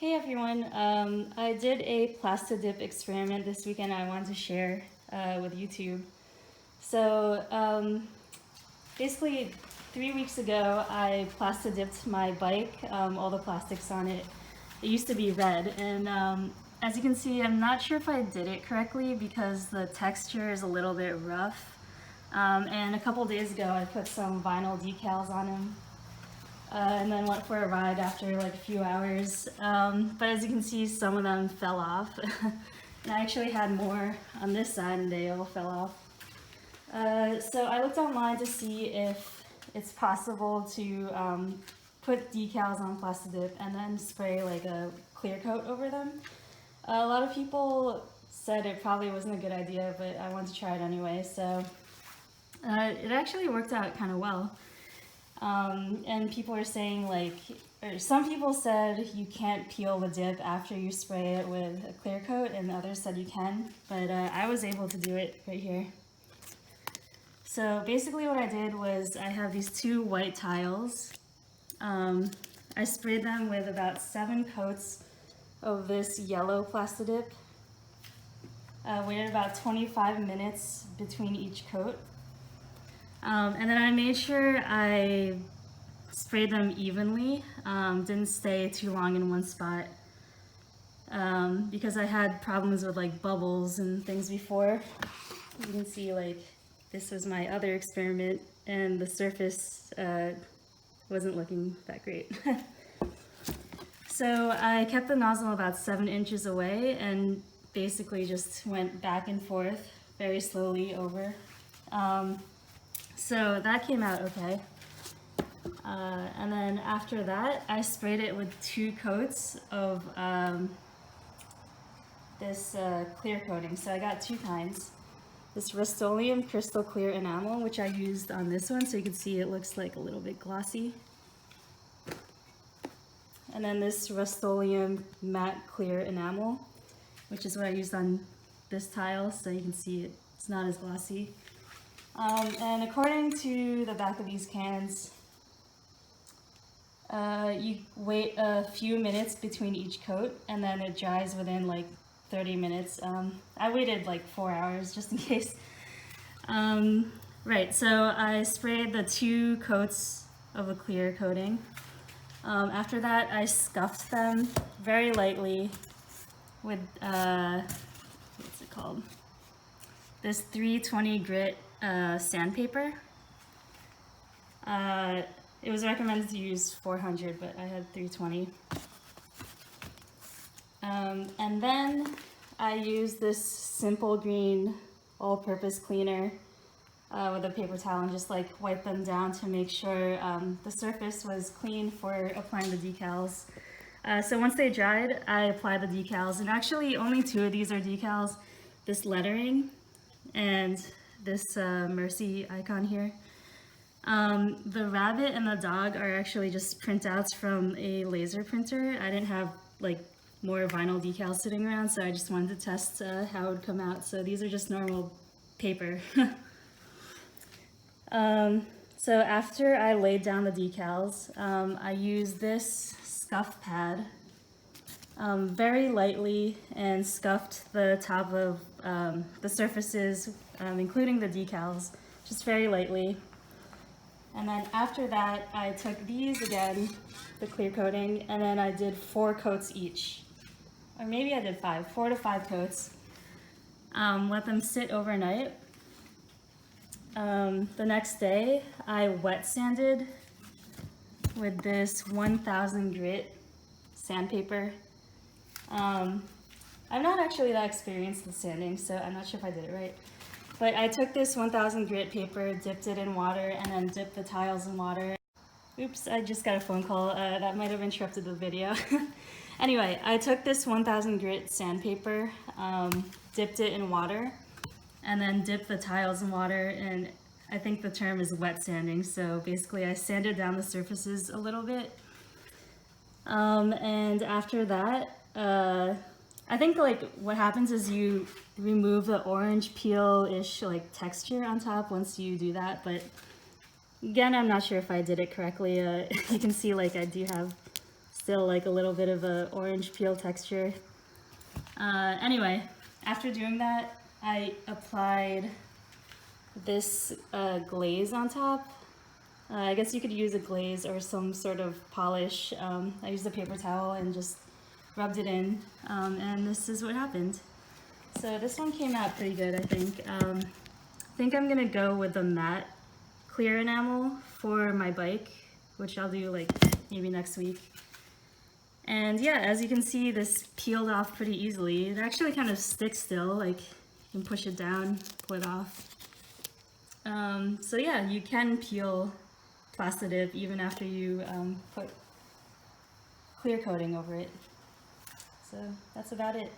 Hey everyone, I did a PlastiDip experiment this weekend I wanted to share with YouTube. So basically 3 weeks ago I PlastiDipped my bike, all the plastics on it. It used to be red, and as you can see I'm not sure if I did it correctly because the texture is a little bit rough. And a couple days ago I put some vinyl decals on them. And then went for a ride after like a few hours. But as you can see, some of them fell off. And I actually had more on this side and they all fell off. So I looked online to see if it's possible to put decals on PlastiDip and then spray like a clear coat over them. A lot of people said it probably wasn't a good idea, but I wanted to try it anyway. So it actually worked out kind of well. And people are saying or some people said you can't peel the dip after you spray it with a clear coat, and others said you can, but I was able to do it right here. So basically what I did was I have these two white tiles. I sprayed them with about 7 coats of this yellow PlastiDip. Waited about 25 minutes between each coat. And then I made sure I sprayed them evenly, didn't stay too long in one spot, because I had problems with like bubbles and things before. You can see this was my other experiment and the surface wasn't looking that great. So I kept the nozzle about 7 inches away and basically just went back and forth very slowly over. So that came out okay. And then after that, I sprayed it with 2 coats of this clear coating. So I got 2 kinds. This Rust-Oleum crystal clear enamel, which I used on this one, so you can see it looks like a little bit glossy. And then this Rust-Oleum matte clear enamel, which is what I used on this tile, so you can see it's not as glossy. And according to the back of these cans, you wait a few minutes between each coat and then it dries within like 30 minutes. I waited like 4 hours just in case. Right, so I sprayed the 2 coats of a clear coating. After that, I scuffed them very lightly with, what's it called? This 320 grit sandpaper. It was recommended to use 400, but I had 320. And then I used this simple green all-purpose cleaner with a paper towel and just like wipe them down to make sure the surface was clean for applying the decals. So once they dried, I applied the decals, and actually only 2 of these are decals. This lettering and this Mercy icon here. The rabbit and the dog are actually just printouts from a laser printer. I didn't have like more vinyl decals sitting around, so I just wanted to test how it would come out. So these are just normal paper. So after I laid down the decals, I used this scuff pad very lightly and scuffed the top of the surfaces, including the decals, just very lightly. And then after that, I took these again, the clear coating, and then I did 4 coats each. Or maybe I did 5, 4 to 5 coats. Let them sit overnight. The next day, I wet sanded with this 1000 grit sandpaper. I'm not actually that experienced with sanding, so I'm not sure if I did it right. But I took this 1000 grit paper, dipped it in water, and then dipped the tiles in water. Oops, I just got a phone call. That might have interrupted the video. Anyway, I took this 1000 grit sandpaper, dipped it in water, and then dipped the tiles in water, and I think the term is wet sanding. So basically I sanded down the surfaces a little bit. And after that, I think like what happens is you remove the orange peel-ish like texture on top once you do that, but again, I'm not sure if I did it correctly. You can see like I do have still like a little bit of a orange peel texture. Anyway, after doing that, I applied this glaze on top. I guess you could use a glaze or some sort of polish. I used a paper towel and just rubbed it in, and this is what happened. So this one came out pretty good, I think. I think I'm gonna go with the matte clear enamel for my bike, which I'll do like maybe next week. And yeah, as you can see, this peeled off pretty easily. It actually kind of sticks still, like you can push it down, pull it off. So yeah, you can peel PlastiDip even after you put clear coating over it. So that's about it.